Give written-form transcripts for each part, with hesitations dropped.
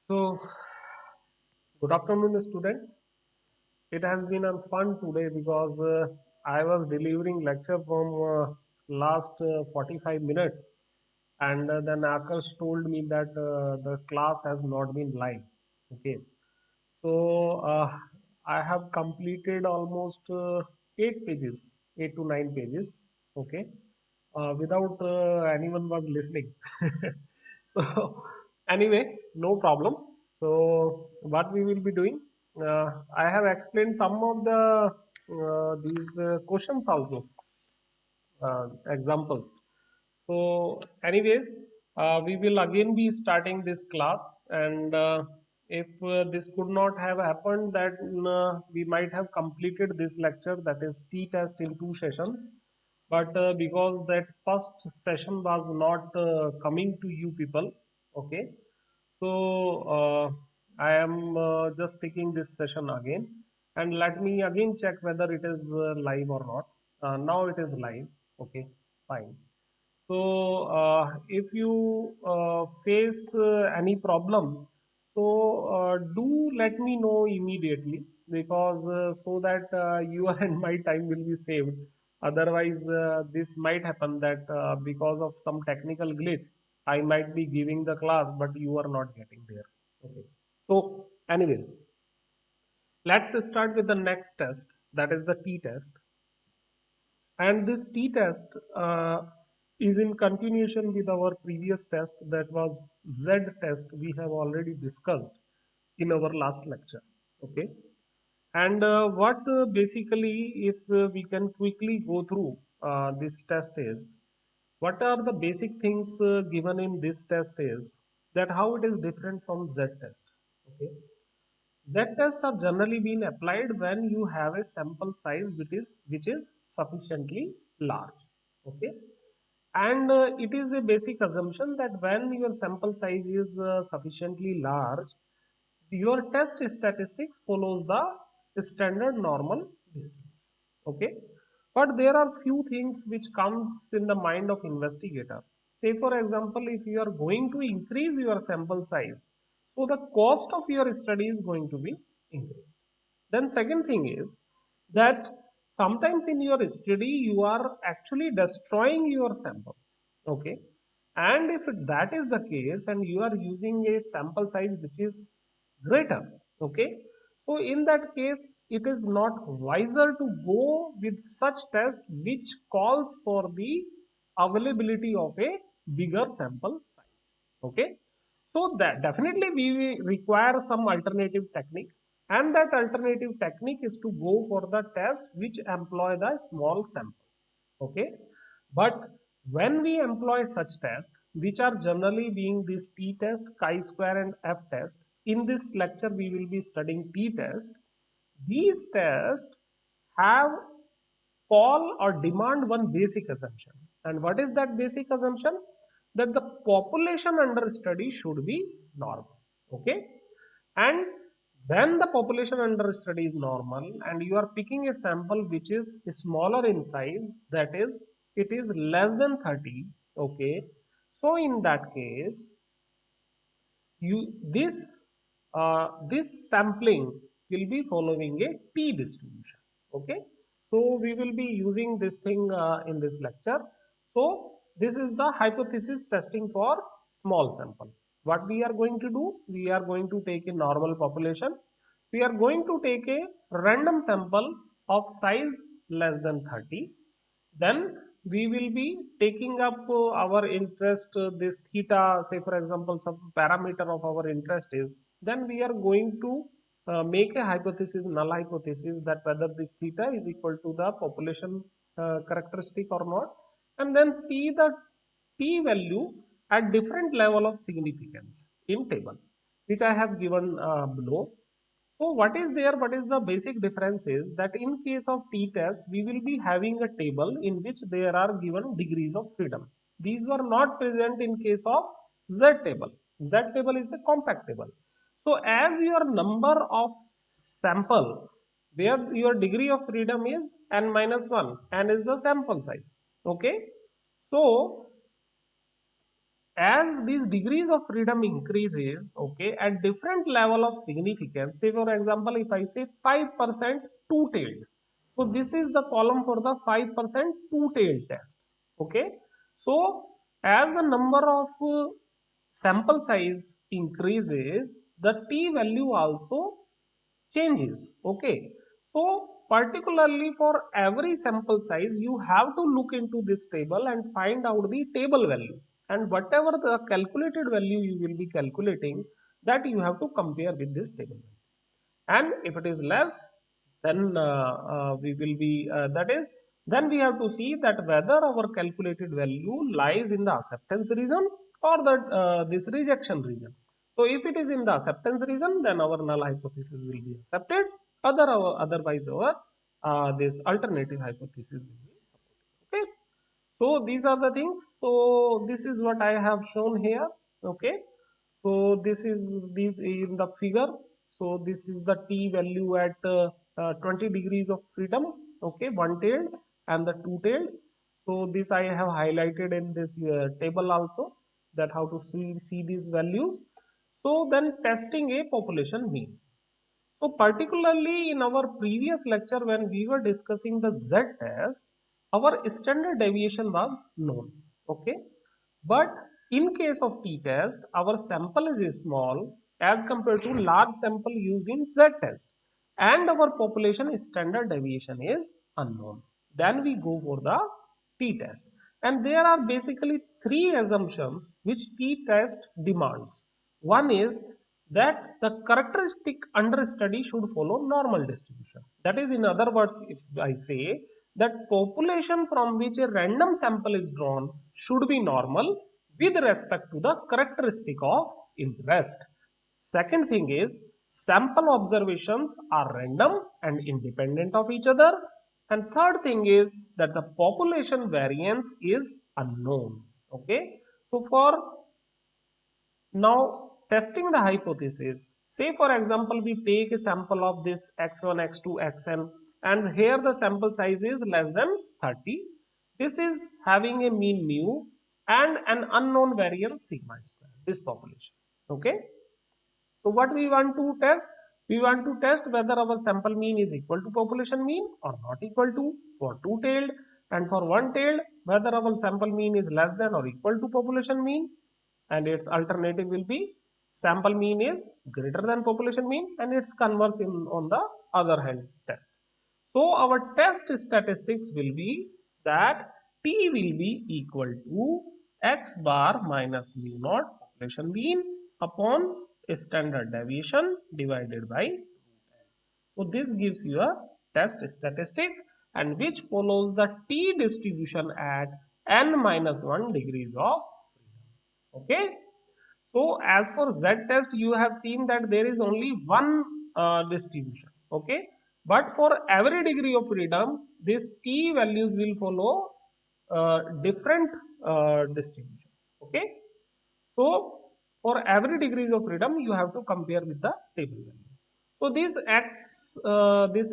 So, good afternoon, students. It has been a fun today because I was delivering lecture from last 45 minutes, and then Akash told me that the class has not been live. Okay, so I have completed almost 8 pages, 8 to 9 pages. Okay, without anyone was listening. So anyway, no problem. So what we will be doing, I have explained some of the these questions also, examples. So anyways, we will again be starting this class, and if this could not have happened, then we might have completed this lecture, that is T test, in 2 sessions. But because that first session was not coming to you people, okay, so I am just taking this session again, and let me again check whether it is live or not. Now it is live. Okay, fine. So if you face any problem, so do let me know immediately, because so that your and my time will be saved. Otherwise, this might happen that because of some technical glitch, I might be giving the class, but you are not getting there. Okay. So, anyways, let's start with the next test, that is the T test. And this T test is in continuation with our previous test, that was Z test, we have already discussed in our last lecture. Okay. And what basically, if we can quickly go through this test is, what are the basic things given in this test is that how it is different from Z test. Okay. Z tests are generally being applied when you have a sample size which is sufficiently large. Okay, and it is a basic assumption that when your sample size is sufficiently large, your test statistics follows the standard normal distribution. Okay, but there are few things which comes in the mind of investigator. Say for example, if you are going to increase your sample size, so the cost of your study is going to be increased. Then second thing is that sometimes in your study you are actually destroying your samples. Okay, and if that is the case and you are using a sample size which is greater, okay, so in that case it is not wiser to go with such test which calls for the availability of a bigger sample size. Okay, so that definitely we require some alternative technique, and that alternative technique is to go for the test which employ the small samples. Okay, but when we employ such tests, which are generally being this T test, chi-square and F test, in this lecture we will be studying T test. These tests have call or demand one basic assumption. And what is that basic assumption? That the population under study should be normal. Okay, and when the population under study is normal and you are picking a sample which is smaller in size, that is it is less than 30. Okay, so in that case you this sampling will be following a T distribution. Okay, so we will be using this thing in this lecture. So this is the hypothesis testing for small sample. What we are going to do, we are going to take a normal population, we are going to take a random sample of size less than 30, then we will be taking up our interest, this theta, say for example some parameter of our interest is, then we are going to make a hypothesis, null hypothesis, that whether this theta is equal to the population characteristic or not, and then see the p value at different level of significance in table which I have given below. So what is there? What is the basic difference is that in case of T test, we will be having a table in which there are given degrees of freedom. These were not present in case of Z table. Z table is a compact table. So as your number of sample, where your degree of freedom is n minus 1, n is the sample size. Okay. So as these degrees of freedom increases, okay, at different level of significance, say for example, if I say 5% two-tailed, so this is the column for the 5% two-tailed test, okay. So as the number of sample size increases, the t value also changes, okay. So particularly for every sample size, you have to look into this table and find out the table value, and whatever the calculated value you will be calculating, that you have to compare with this table, and if it is less, then we will be that is, then we have to see that whether our calculated value lies in the acceptance region or the this rejection region. So if it is in the acceptance region, then our null hypothesis will be accepted, otherwise our this alternative hypothesis will be supported, okay. So these are the things. So this is what I have shown here, okay. So this is this in the figure. So this is the t value at 20 degrees of freedom, okay, one tailed and the two tailed. So this I have highlighted in this table also, that how to see these values. So then testing a population mean. So particularly in our previous lecture when we were discussing the Z test, our standard deviation was known, okay. But in case of t test, our sample is small as compared to large sample used in Z test, and our population standard deviation is unknown. Then we go for the t test, and there are basically three assumptions which t test demands. One is that the characteristic under study should follow normal distribution. That is, in other words, if I say that population from which a random sample is drawn should be normal with respect to the characteristic of interest. Second thing is, sample observations are random and independent of each other. And third thing is that the population variance is unknown. Okay. So for now, testing the hypothesis, say for example, we take a sample of this x1, x2, xn, and here the sample size is less than 30. This is having a mean mu and an unknown variance sigma square, this population. Okay. So what we want to test? We want to test whether our sample mean is equal to population mean or not equal to for two-tailed, and for one-tailed whether our sample mean is less than or equal to population mean, and its alternative will be sample mean is greater than population mean and its converse in on the other hand test. So our test statistics will be that t will be equal to x bar minus mu naught population mean upon standard deviation divided by. So this gives you a test statistics, and which follows the t distribution at n minus 1 degrees of freedom. Okay. So as for Z test, you have seen that there is only one distribution, okay. But for every degree of freedom, this t values will follow different distributions, okay. So for every degrees of freedom, you have to compare with the table value. So this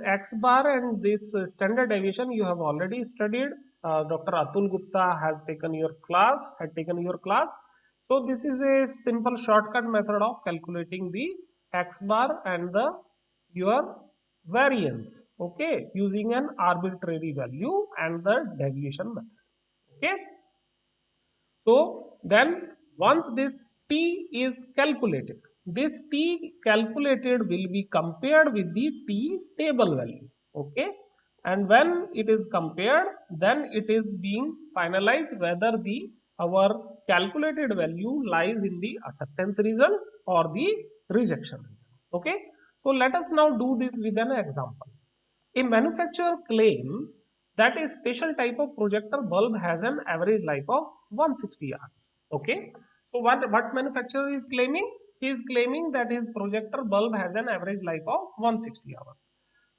x bar and this standard deviation you have already studied. Dr. Atul Gupta has taken your class, had taken your class. So this is a simple shortcut method of calculating the x bar and the your variance, okay, using an arbitrary value and the deviation method, okay. So then once this t is calculated, this t calculated will be compared with the t table value, okay. And when it is compared, then it is being finalized whether the our calculated value lies in the acceptance region or the rejection region, okay. So let us now do this with an example. A manufacturer claim that a special type of projector bulb has an average life of 160 hours. Okay. So what manufacturer is claiming? He is claiming that his projector bulb has an average life of 160 hours.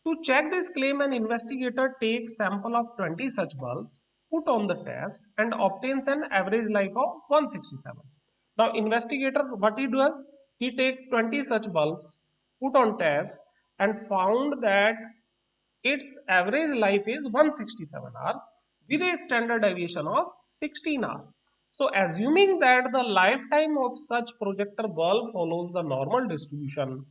To check this claim, an investigator takes sample of 20 such bulbs, put on the test, and obtains an average life of 167. Now investigator, what he does? He takes 20 such bulbs, put on test, and found that its average life is 167 hours with a standard deviation of 16 hours. So assuming that the lifetime of such projector bulb follows the normal distribution,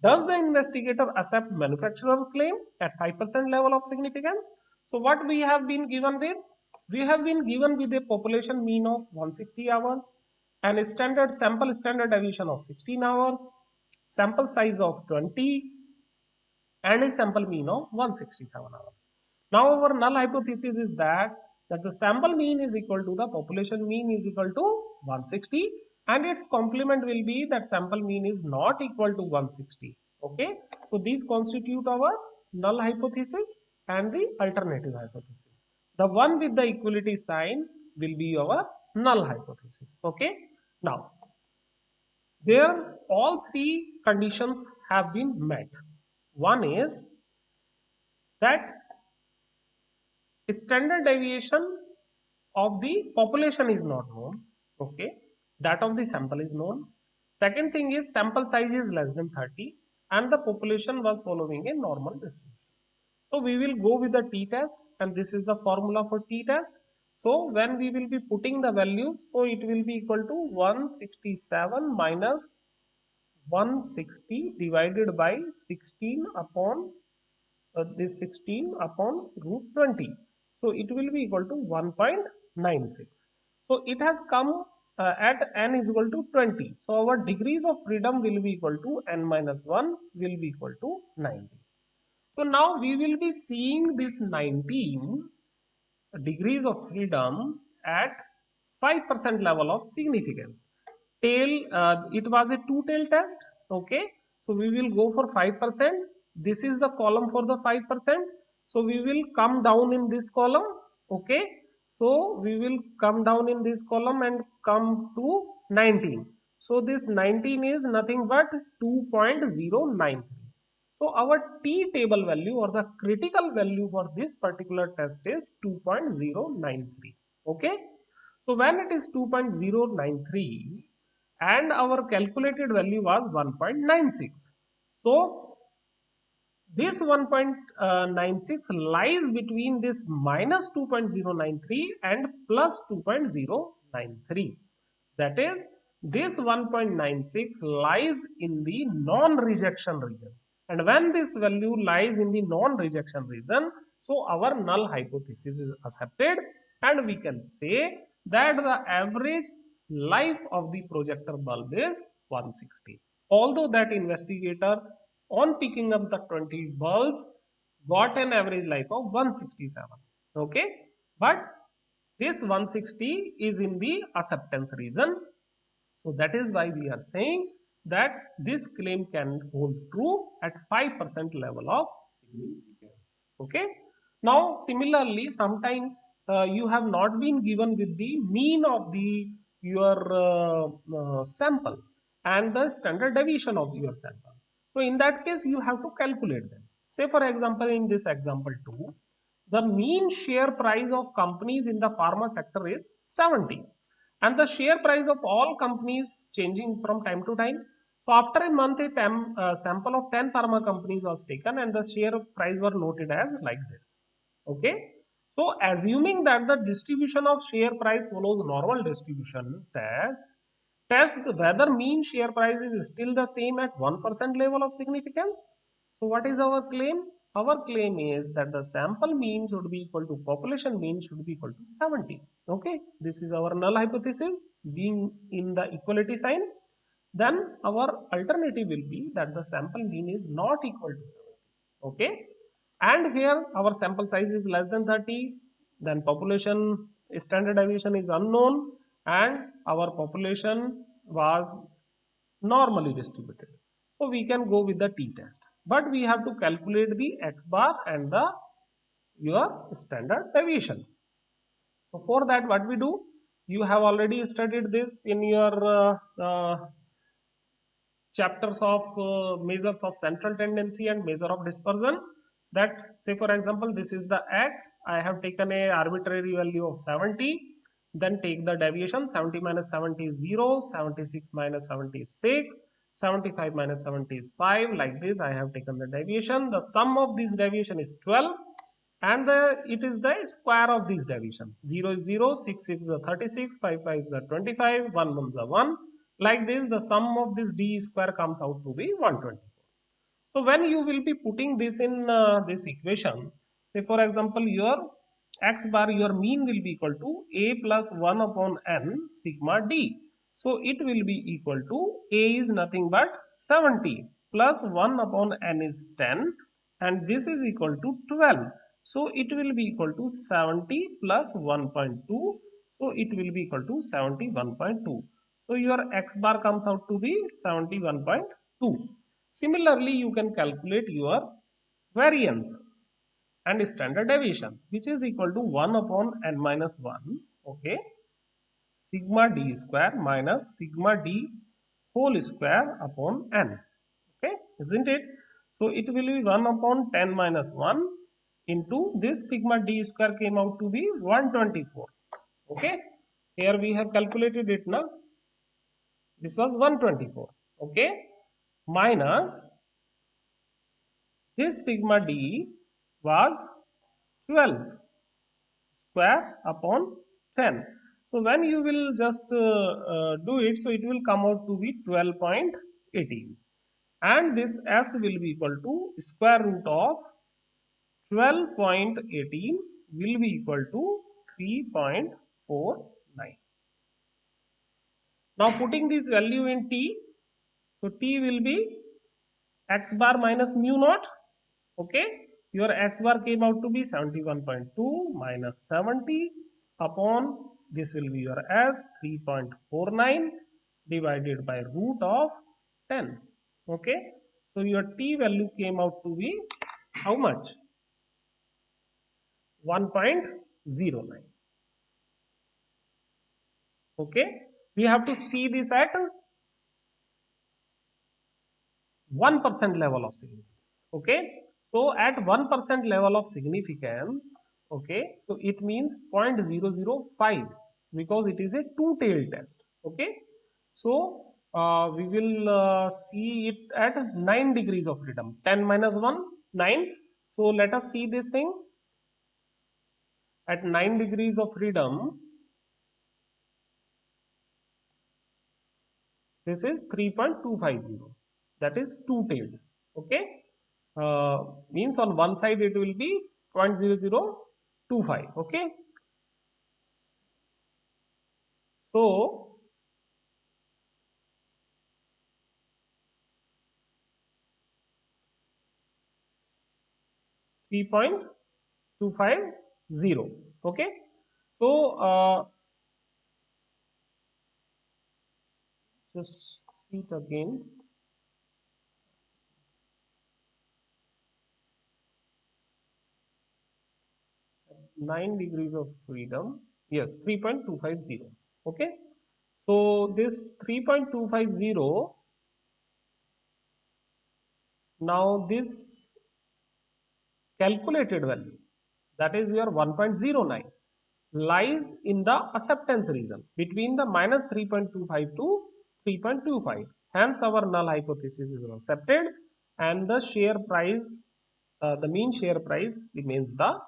does the investigator accept manufacturer's claim at 5% level of significance? So what we have been given with? We have been given with a population mean of 160 hours and a standard deviation of 16 hours, sample size of 20 and a sample mean of 167 hours. Now our null hypothesis is that the sample mean is equal to the population mean is equal to 160 and its complement will be that sample mean is not equal to 160. Okay, so these constitute our null hypothesis and the alternative hypothesis. The one with the equality sign will be our null hypothesis. Okay, now there all three conditions have been met. One is that standard deviation of the population is not known. Okay, that of the sample is known. Second thing is sample size is less than 30 and the population was following a normal distribution. So we will go with the t-test and this is the formula for t-test. So when we will be putting the values, so it will be equal to 167 minus 160 divided by 16 upon this 16 upon root 20. So it will be equal to 1.96. So it has come at n is equal to 20. So our degrees of freedom will be equal to n minus 1 will be equal to 90. So now we will be seeing this 19 degrees of freedom at 5% level of significance. It was a two-tail test. Okay, so we will go for 5%. This is the column for the 5%. So we will come down in this column. Okay, so we will come down in this column and come to 19. So this 19 is nothing but 2.093. So our t table value or the critical value for this particular test is 2.093. Okay, so when it is 2.093 and our calculated value was 1.96. So this 1.96 lies between this minus 2.093 and plus 2.093. That is, this 1.96 lies in the non-rejection region. And when this value lies in the non-rejection region, so our null hypothesis is accepted and we can say that the average life of the projector bulb is 160. Although that investigator on picking up the 20 bulbs got an average life of 167. Okay, but this 160 is in the acceptance region. So that is why we are saying that this claim can hold true at 5% level of significance. Okay. Now similarly, sometimes you have not been given with the mean of the your sample and the standard deviation of your sample. So in that case, you have to calculate them. Say for example, in this example 2, the mean share price of companies in the pharma sector is 70 and the share price of all companies changing from time to time. So after a month, a sample of 10 pharma companies was taken and the share price were noted as like this. Okay. So assuming that the distribution of share price follows normal distribution, test whether mean share price is still the same at 1% level of significance. So what is our claim? Our claim is that the sample mean should be equal to population mean should be equal to 70. Okay, this is our null hypothesis being in the equality sign. Then our alternative will be that the sample mean is not equal to 70. Okay, and here our sample size is less than 30. Then population standard deviation is unknown and our population was normally distributed. So we can go with the t-test, but we have to calculate the x bar and the your standard deviation. So for that, what we do, you have already studied this in your chapters of measures of central tendency and measure of dispersion. That say for example, this is the x, I have taken a arbitrary value of 70, then take the deviation. 70 minus 70 is 0, 76 minus 70 is 6, 75 minus 70 is 5. Like this I have taken the deviation. The sum of this deviation is 12 and it is the square of this division. 0 is 0, 6 is 36, 5 5 is 25, 1 1 is 1. Like this, the sum of this d square comes out to be 124. So when you will be putting this in this equation, say for example, your x bar, your mean will be equal to a plus 1 upon n sigma d. So it will be equal to a is nothing but 70 plus 1 upon n is 10, and this is equal to 12. So it will be equal to 70 plus 1.2. So it will be equal to 71.2. So your x bar comes out to be 71.2. Similarly, you can calculate your variance and standard deviation, which is equal to 1 upon n minus 1, okay, sigma d square minus sigma d whole square upon n, okay, isn't it? So it will be 1 upon 10 minus 1 into this sigma d square came out to be 124, okay. Here we have calculated it now. This was 124, okay, minus this sigma d was 12 square upon 10. So when you will just do it, so it will come out to be 12.18, and this s will be equal to square root of 12.18 will be equal to 3.49. Now putting this value in t, so t will be x bar minus mu naught, okay. Your x bar came out to be 71.2 minus 70 upon this will be your s 3.49 divided by root of 10, okay. So your t value came out to be how much? 1.09, okay. We have to see this at 1% level of significance, okay. So at 1% level of significance, okay, so it means 0.005, because it is a two-tailed test, okay. So we will see it at 9 degrees of freedom. 10 minus 1, 9. So let us see this thing at 9 degrees of freedom. This is 3.250, that is two-tailed, okay. Means on one side it will be 0.0025, okay. So three point 250, okay. So just see it again. 9 degrees of freedom, yes, 3.250, okay. So this 3.250, now this calculated value, that is your 1.09, lies in the acceptance region between the minus 3.25 to 3.25. Hence our null hypothesis is accepted, and the share price, the mean share price remains the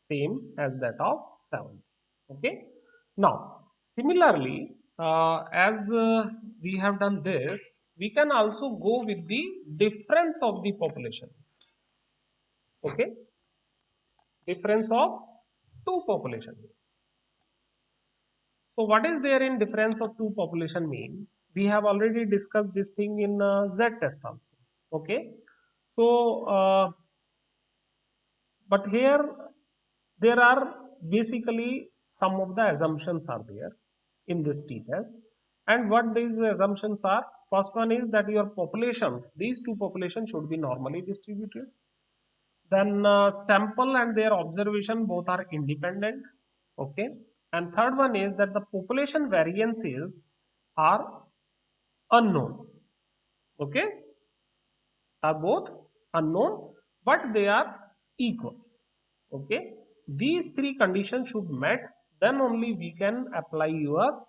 same as that of 7, okay. Now similarly, as we have done this, we can also go with the difference of the population, okay, difference of two population. So what is there in difference of two population mean? We have already discussed this thing in Z test also, okay. So but here there are basically some of the assumptions are there in this t test, and what these assumptions are: first one is that your populations, these two populations should be normally distributed. Then sample and their observation both are independent, okay. And third one is that the population variances are unknown, okay, are both unknown, but they are equal, okay. These three conditions should met, then only we can apply your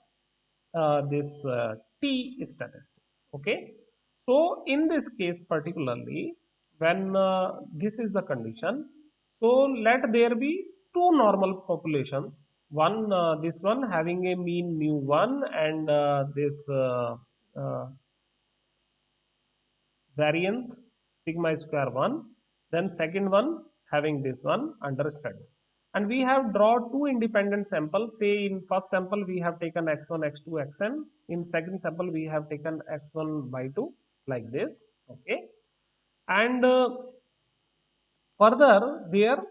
this t statistics, okay. So in this case particularly, when this is the condition, So let there be two normal populations. One, this one having a mean mu1 and this variance sigma square 1, then second one having this one under study, and we have draw two independent samples. Say in first sample we have taken x1 x2 xn, in second sample we have taken x1 by 2, like this. Okay, and further there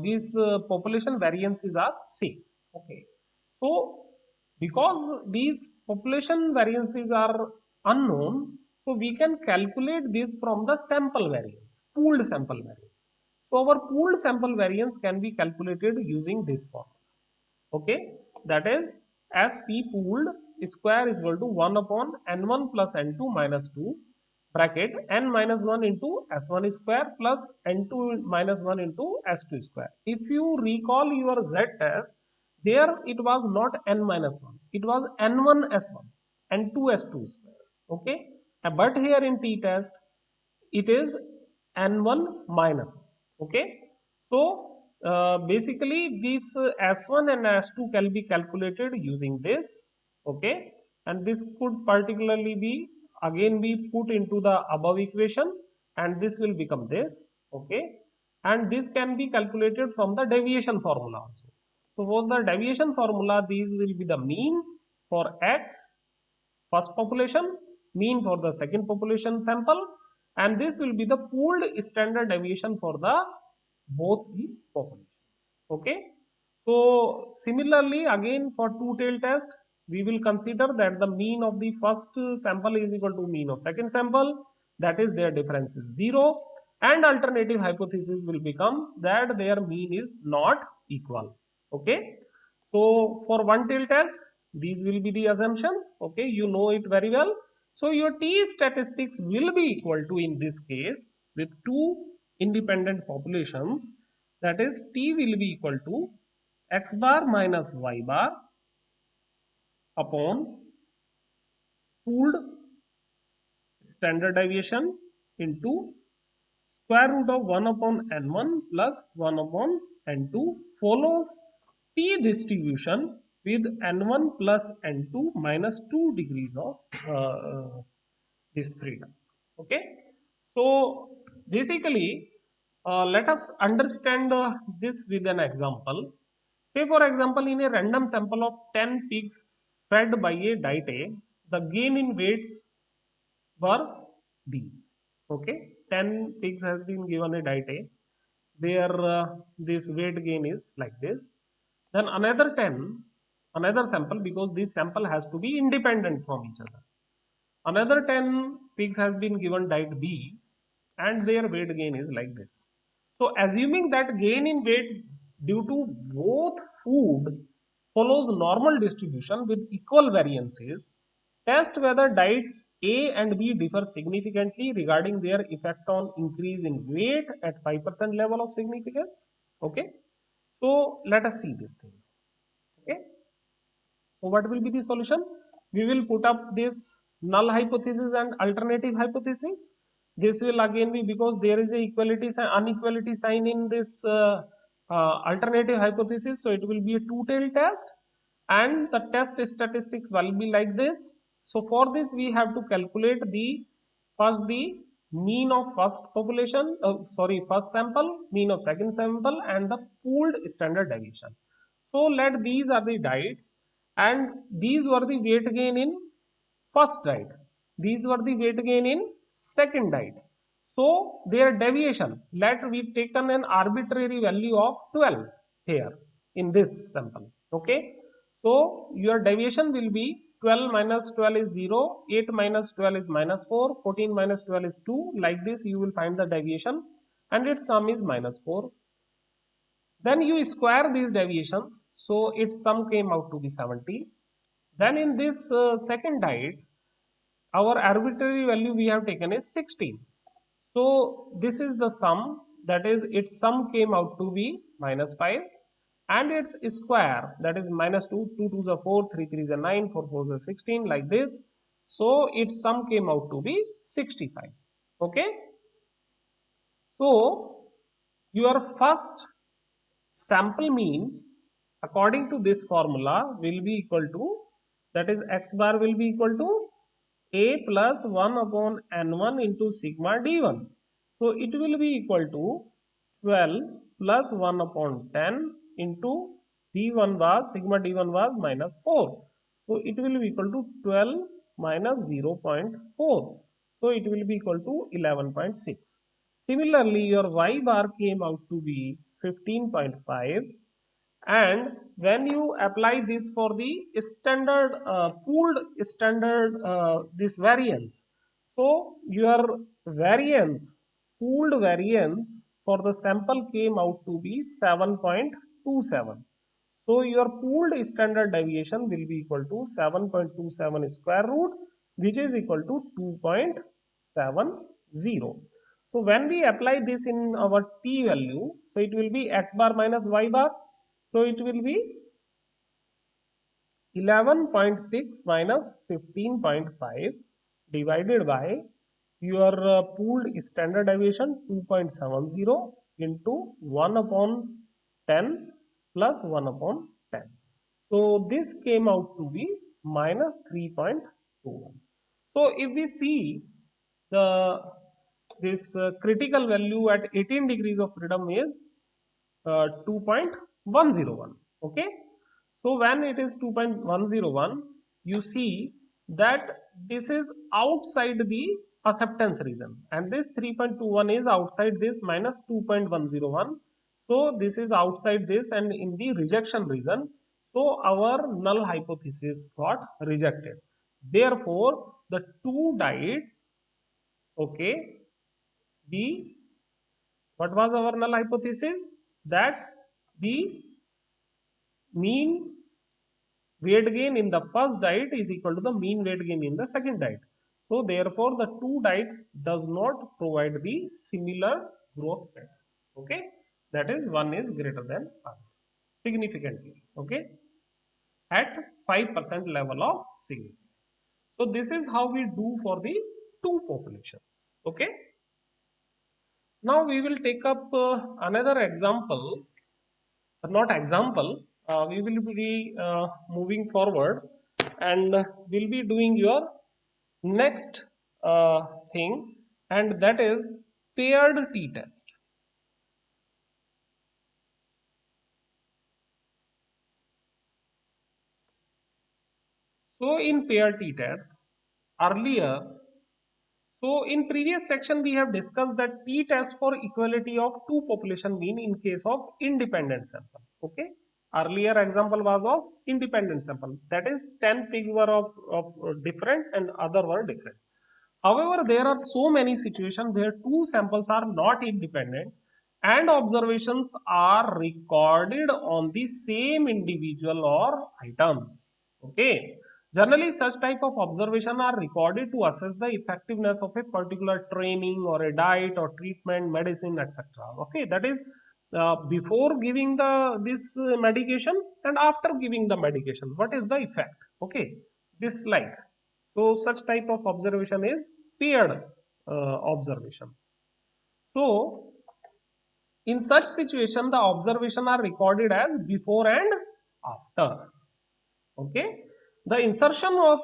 these population variances are same. Okay, so because these population variances are unknown, so we can calculate this from the sample variance, pooled sample variance. So our pooled sample variance can be calculated using this formula. Okay, that is sp pooled square is equal to 1 upon n1 plus n2 minus 2 bracket n minus 1 into s1 square plus n2 minus 1 into s2 square. If you recall your z test, there it was not n minus 1, it was n1 s1 and 2 s2 square. Okay, but here in t test it is n1 minus 1. Okay, so basically this s1 and s2 can be calculated using this. Okay, and this could particularly be again be put into the above equation, and this will become this. Okay, and this can be calculated from the deviation formula also. So for the deviation formula, these will be the mean for x first population, mean for the second population sample, and this will be the pooled standard deviation for the both the populations. Okay, so similarly again for two-tailed test, we will consider that the mean of the first sample is equal to mean of second sample, that is their difference is 0, and alternative hypothesis will become that their mean is not equal. Okay, so for one tail test, these will be the assumptions. Okay, you know it very well. So your t statistics will be equal to, in this case, with two independent populations, that is t will be equal to x bar minus y bar upon pooled standard deviation into square root of 1 upon n1 plus 1 upon n2 follows t distribution with n1 plus n2 minus 2 degrees of this freedom. Okay, so basically let us understand this with an example. Say for example, in a random sample of 10 pigs fed by a diet, the gain in weights were these. Okay, 10 pigs has been given a diet, their this weight gain is like this. Then another 10, another sample, because this sample has to be independent from each other, another 10 pigs has been given diet B, and their weight gain is like this. So assuming that gain in weight due to both food follows normal distribution with equal variances, test whether diets A and B differ significantly regarding their effect on increase in weight at 5% level of significance. Okay, so let us see this thing. Okay, so what will be the solution? We will put up this null hypothesis and alternative hypothesis. This will again be, because there is a equality sign, unequality sign in this alternative hypothesis, so it will be a two-tailed test, and the test statistics will be like this. So for this we have to calculate the first the mean of first population, first sample, mean of second sample, and the pooled standard deviation. So let these are the diets, and these were the weight gain in first diet, these were the weight gain in second diet. So their deviation, let we taken an arbitrary value of 12 here in this sample. Okay, so your deviation will be 12 minus 12 is 0, 8 minus 12 is minus 4, 14 minus 12 is 2, like this you will find the deviation, and its sum is minus 4. Then you square these deviations, so its sum came out to be 70. Then in this second diet, our arbitrary value we have taken is 16. So this is the sum, that is its sum came out to be minus 5, and its square, that is minus 2, 2 2s are 4, 3 3s are 9, 4 4s are 16, like this. So its sum came out to be 65. Okay. So your first sample mean according to this formula will be equal to, that is x bar will be equal to a plus 1 upon n1 into sigma d1. So it will be equal to 12 plus 1 upon 10 into d1 was, sigma d1 was minus 4. So it will be equal to 12 minus 0.4. So it will be equal to 11.6. Similarly, your y bar came out to be 15.5, and when you apply this for the standard pooled standard this variance, so your variance, pooled variance for the sample came out to be 7.27. so your pooled standard deviation will be equal to 7.27 square root, which is equal to 2.70. So when we apply this in our t value, so it will be x bar minus y bar. So it will be 11.6 minus 15.5 divided by your pooled standard deviation 2.70 into 1 upon 10 plus 1 upon 10. So this came out to be minus 3.21. So if we see the this critical value at 18 degrees of freedom is 2.101. Okay, so when it is 2.101, you see that this is outside the acceptance region, and this 3.21 is outside this minus 2.101. So this is outside this and in the rejection region. So our null hypothesis got rejected. Therefore, the two diets, okay, the, what was our null hypothesis? That the mean weight gain in the first diet is equal to the mean weight gain in the second diet. So therefore, the two diets does not provide the similar growth pattern. Okay, that is one is greater than other significantly. Okay, at 5% level of significance. So this is how we do for the two populations. Okay. Now we will take up another example, not example. We will be moving forward, and we'll be doing your next thing, and that is paired t-test. So in paired t-test, earlier, so in previous section we have discussed that t-test for equality of two population mean in case of independent sample. Okay, earlier example was of independent sample, that is 10 pig were of different and other were different. However, there are so many situations where two samples are not independent and observations are recorded on the same individual or items. Okay. Generally, such type of observation are recorded to assess the effectiveness of a particular training or a diet or treatment, medicine, etc. Okay, that is before giving the this medication and after giving the medication. What is the effect? Okay, this slide. So such type of observation is paired observation. So in such situation, the observation are recorded as before and after. Okay. The insertion of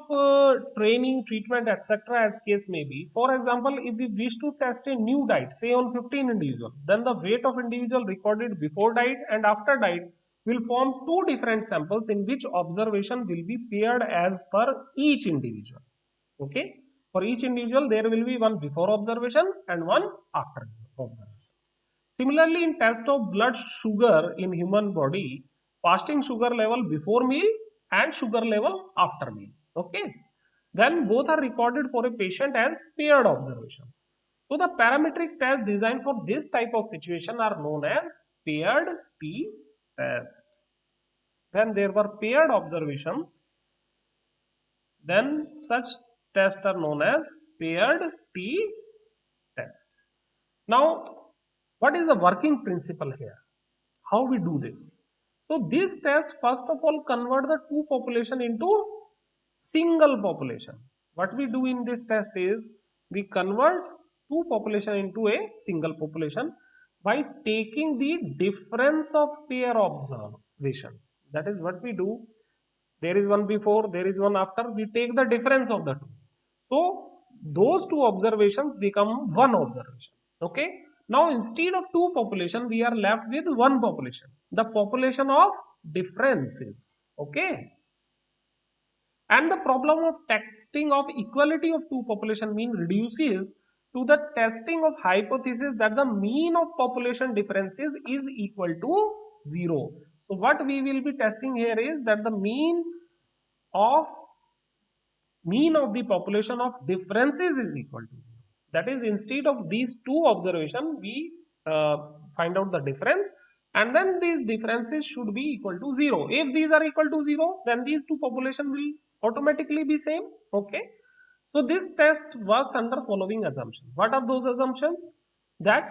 training, treatment, etc. as case may be. For example, if we wish to test a new diet, say on 15 individual, then the weight of individual recorded before diet and after diet will form two different samples in which observation will be paired as per each individual. Okay, for each individual there will be one before observation and one after observation. Similarly, in test of blood sugar in human body, fasting sugar level before meal and sugar level after meal. Okay, then both are recorded for a patient as paired observations. So the parametric tests designed for this type of situation are known as paired t test. Then there were paired observations, then such tests are known as paired t test. Now, what is the working principle here? How we do this? So this test first of all convert the two population into single population. What we do in this test is we convert two population into a single population. by taking the difference of pair observations. That is what we do. There is one before, there is one after. We take the difference of the two. So those two observations become one observation. Okay. Now instead of two population, we are left with one population. The population of differences. Okay. And the problem of testing of equality of two population mean reduces to the testing of hypothesis that the mean of population differences is equal to 0. So what we will be testing here is that the of mean of the population of differences is equal to 0. That is, instead of these two observation, we find out the difference, and then these differences should be equal to 0. If these are equal to 0, then these two population will automatically be same. Okay. So this test works under following assumption. What are those assumptions? That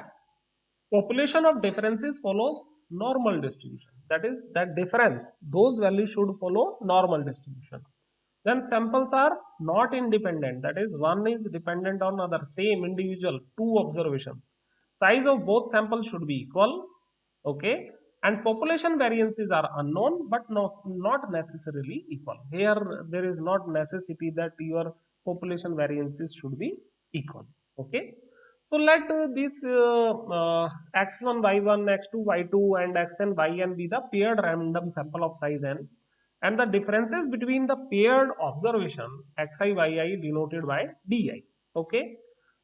population of differences follows normal distribution. That is, that difference, those values should follow normal distribution. Then samples are not independent. That is, one is dependent on other, same individual, two observations. Size of both samples should be equal. Okay. And population variances are unknown but not necessarily equal. Here there is not necessity that your population variances should be equal. Okay. So let this x1, y1, x2, y2 and xn, yn be the paired random sample of size n, and the differences between the paired observation xi, yi denoted by di. Okay.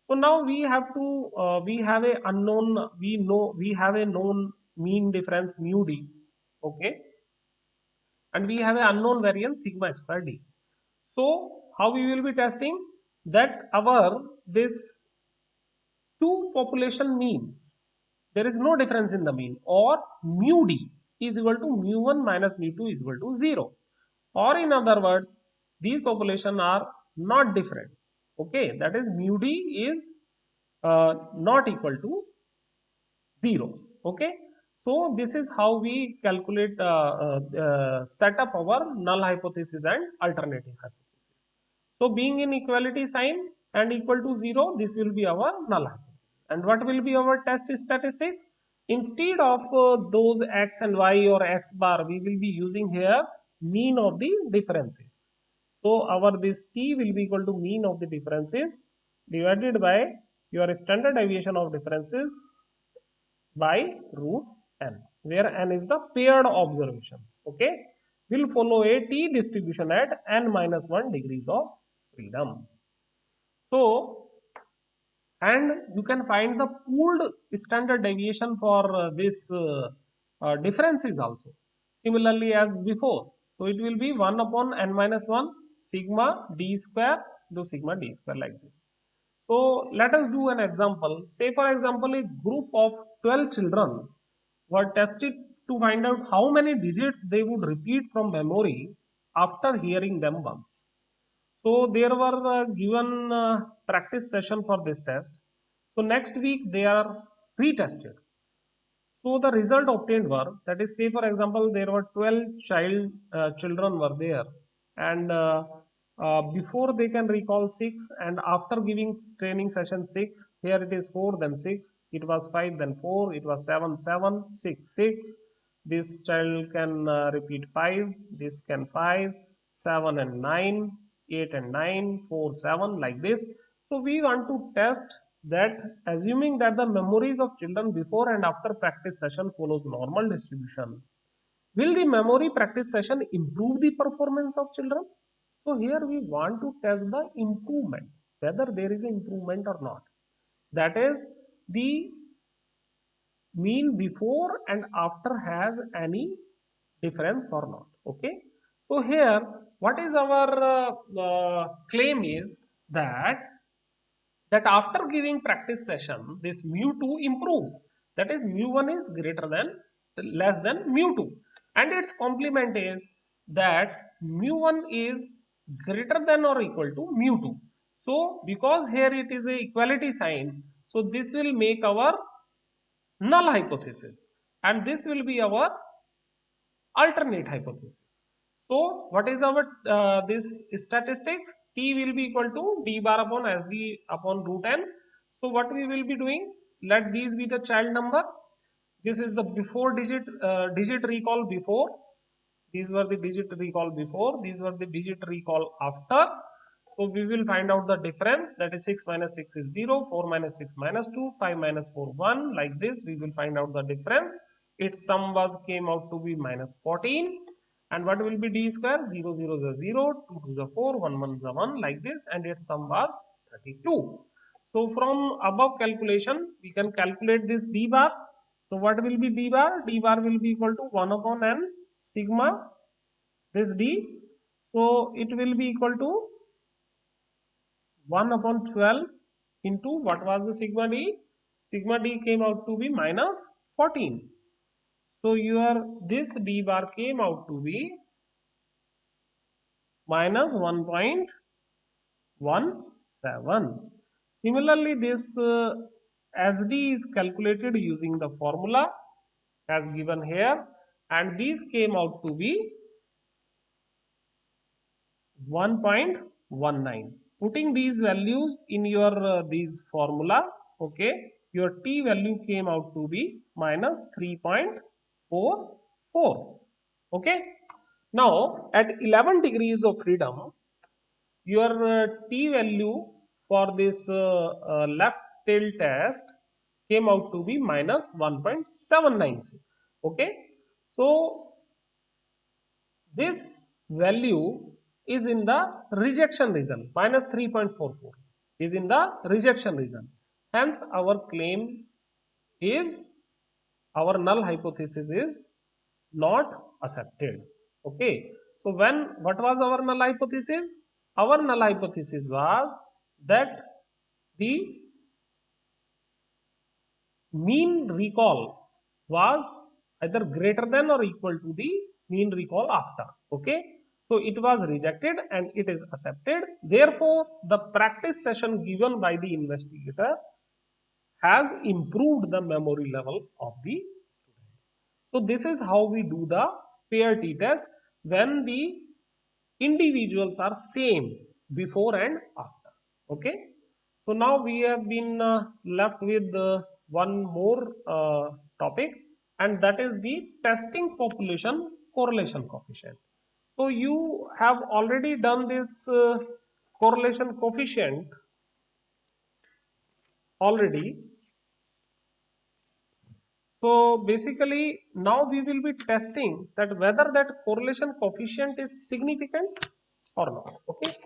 So now we have to we have a unknown, we have a known mean difference mu d. Okay. And we have an unknown variance sigma square d. So how we will be testing that our this two population mean, there is no difference in the mean, or mu d is equal to mu1 minus mu2 is equal to 0, or in other words, these population are not different. Okay, that is mu d is not equal to 0. Okay, so this is how we calculate set up our null hypothesis and alternative hypothesis. So being in equality sign and equal to 0, this will be our null hypothesis. And what will be our test statistics? Instead of those x and y or x bar, we will be using here mean of the differences. So our this t will be equal to mean of the differences divided by your standard deviation of differences by root n, where n is the paired observations. Okay, will follow a t distribution at n minus 1 degrees of freedom. So, and you can find the pooled standard deviation for this differences also similarly as before. So it will be 1 upon n minus 1 sigma d square to sigma d square, like this. So let us do an example. Say for example, a group of 12 children were tested to find out how many digits they would repeat from memory after hearing them once. So there were given practice session for this test. So next week they are retested. So the result obtained were, that is, say for example, there were 12 children were there, and before they can recall 6, and after giving training session 6, here it is 4, then 6, it was 5, then 4, it was 7, 7, 6, 6. This child can repeat 5, this can 5, 7 and 9, 8 and 9, 4, 7, like this. So we want to test that, assuming that the memories of children before and after practice session follows normal distribution, will the memory practice session improve the performance of children? So here we want to test the improvement, whether there is an improvement or not. That is, the mean before and after has any difference or not. Okay. So here what is our claim is that after giving practice session, this mu2 improves. That is, mu1 is greater than, less than mu2, and its complement is that mu1 is greater than or equal to mu2. So because here it is a equality sign, so this will make our null hypothesis, and this will be our alternate hypothesis. So what is our this statistics? T will be equal to d bar upon sd upon root n. So what we will be doing? let these be the child number. This is the before digit recall before. These were the digit recall before. These were the digit recall after. So we will find out the difference, that is 6 minus 6 is 0, 4 minus 6 minus 2, 5 minus 4 1, like this we will find out the difference. Its sum was came out to be minus 14, and what will be d square? 0 0 is 0, 2 2 is 4, 1 1 is 1, like this, and its sum was 32. So from above calculation we can calculate this d bar. So what will be d bar? D bar will be equal to 1 upon n sigma this d. So it will be equal to 1 upon 12 into what was the sigma d? Sigma d came out to be minus 14. So your this d bar came out to be minus 1.17. Similarly, this SD is calculated using the formula as given here, and these came out to be 1.19. Putting these values in your these formula, okay, your t value came out to be minus 3.44. Okay. Now at 11 degrees of freedom, your t value for this left tail test came out to be minus 1.796. Okay. So this value is in the rejection region, minus 3.44 is in the rejection region. Hence our claim is, our null hypothesis is not accepted. Okay. So what was our null hypothesis? Our null hypothesis was that the mean recall was either greater than or equal to the mean recall after. Okay. So it was rejected and it is accepted. Therefore, the practice session given by the investigator has improved the memory level of the students. So this is how we do the pair t-test when the individuals are same before and after. Okay. So now we have been left with one more topic, and that is the testing population correlation coefficient. So you have already done this correlation coefficient already. So basically now we will be testing that whether that correlation coefficient is significant or not. Okay.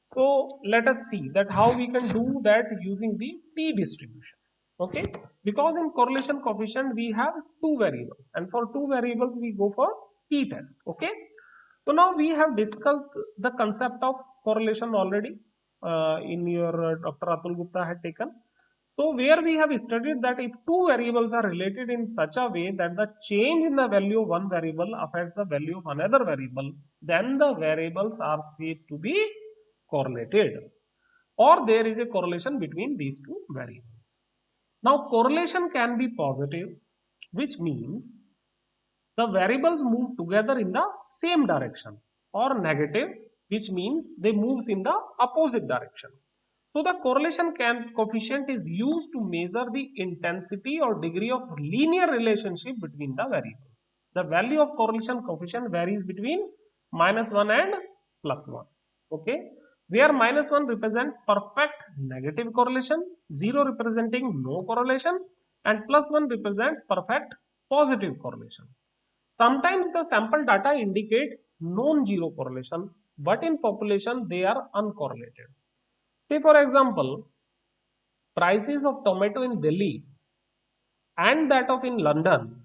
So let us see that how we can do that using the t distribution. Okay. Because in correlation coefficient we have two variables, and for two variables we go for t test. Okay. So now we have discussed the concept of correlation already in your Dr. Atul Gupta had taken. So where we have studied that if two variables are related in such a way that the change in the value of one variable affects the value of another variable, then the variables are said to be correlated, or there is a correlation between these two variables. Now correlation can be positive, which means the variables move together in the same direction, or negative, which means they moves in the opposite direction. So the correlation coefficient is used to measure the intensity or degree of linear relationship between the variables. The value of correlation coefficient varies between -1 and +1. Okay, where -1 represents perfect negative correlation, 0 representing no correlation, and +1 represents perfect positive correlation. Sometimes the sample data indicate non-zero correlation, but in population they are uncorrelated. Say for example, prices of tomato in Delhi and that of in London,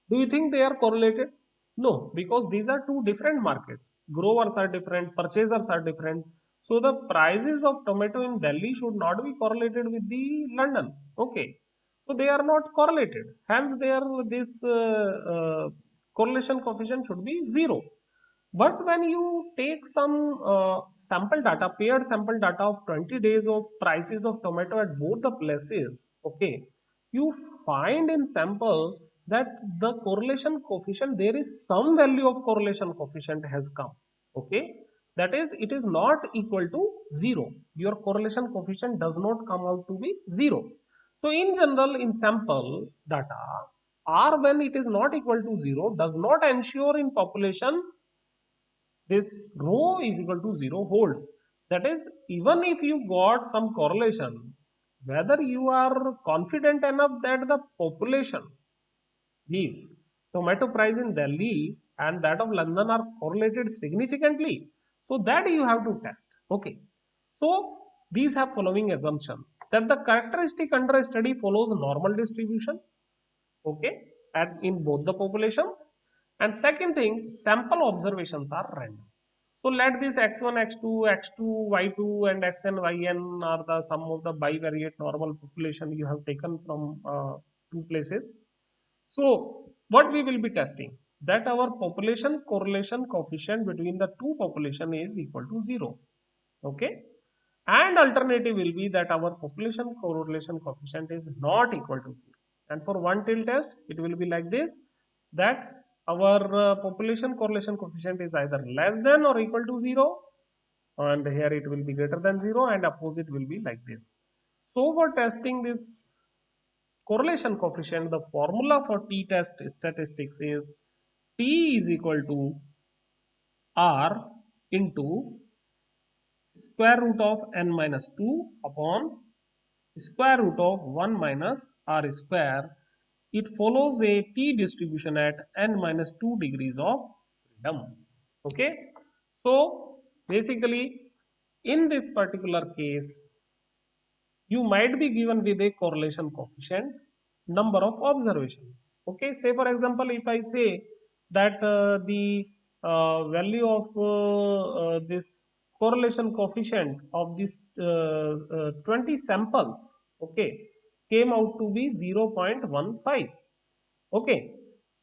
do you think they are correlated? No, because these are two different markets. Growers are different, purchasers are different. So the prices of tomato in Delhi should not be correlated with the London. Okay. So they are not correlated. Hence this correlation coefficient should be 0. But when you take some sample data, paired sample data of 20 days of prices of tomato at both the places, okay, you find in sample that the correlation coefficient, there is some value of correlation coefficient has come. Okay, that is, it is not equal to 0. Your correlation coefficient does not come out to be 0. So in general, in sample data, R when it is not equal to 0 does not ensure in population this rho is equal to 0 holds. That is, even if you got some correlation, whether you are confident enough that the population, these tomato price in Delhi and that of London are correlated significantly, so that you have to test. Okay. So these have following assumption that the characteristic under a study follows normal distribution, okay, and in both the populations, and second thing, sample observations are random. So let this x1, x2, x2, y2 and xn, yn are the sum of the bivariate normal population you have taken from two places. So what we will be testing, that our population correlation coefficient between the two population is equal to 0, okay, and alternative will be that our population correlation coefficient is not equal to 0. And for one till test it will be like this, that our population correlation coefficient is either less than or equal to 0, and here it will be greater than 0, and opposite will be like this. So for testing this correlation coefficient, the formula for t-test statistics is t is equal to r into square root of n minus 2 upon square root of 1 minus r square. It follows a t distribution at n minus 2 degrees of freedom. Okay. So basically in this particular case, you might be given with a correlation coefficient number of observation. Okay, say for example, if I say that the value of this correlation coefficient of this 20 samples, okay, came out to be 0.15. Okay,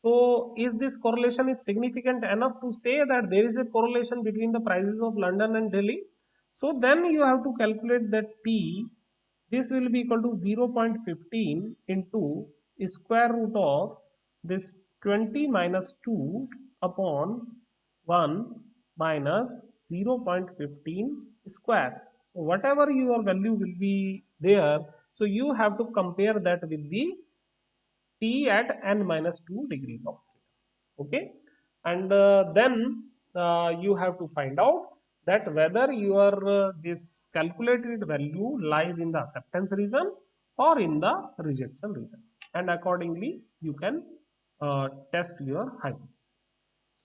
so is this correlation is significant enough to say that there is a correlation between the prices of London and Delhi? So then you have to calculate that T, this will be equal to 0.15 into square root of this 20 minus 2 upon 1 minus 0.15 square. So whatever your value will be there, so you have to compare that with the T at n minus 2 degrees of freedom. Okay, and then you have to find out that whether your this calculated value lies in the acceptance region or in the rejection region, and accordingly you can test your hypothesis.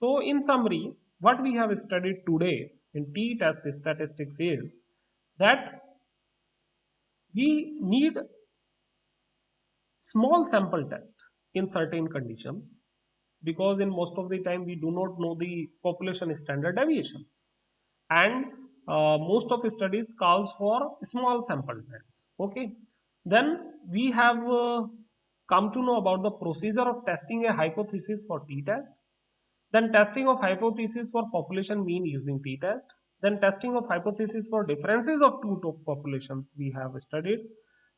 So in summary, what we have studied today in t-test statistics is that we need small sample test in certain conditions, because in most of the time we do not know the population standard deviations, and most of studies calls for small sample tests. Okay, then we have come to know about the procedure of testing a hypothesis for t-test, then testing of hypothesis for population mean using t-test, then testing of hypothesis for differences of two populations we have studied,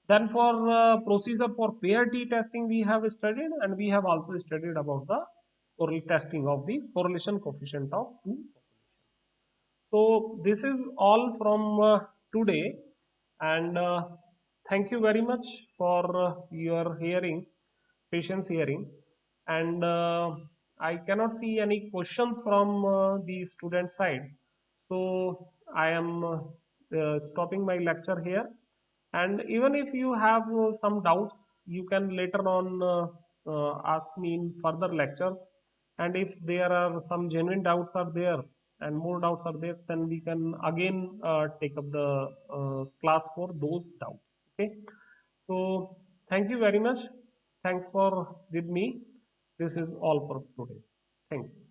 then for procedure for pair t-testing we have studied, and we have also studied about the testing of the correlation coefficient of two populations. So this is all from today, and thank you very much for your hearing, patience hearing, and I cannot see any questions from the student side. So I am stopping my lecture here, and even if you have some doubts, you can later on ask me in further lectures, and if there are some genuine doubts are there and more doubts are there, then we can again take up the class for those doubts. Okay, so thank you very much. Thanks for with me. This is all for today. Thank you.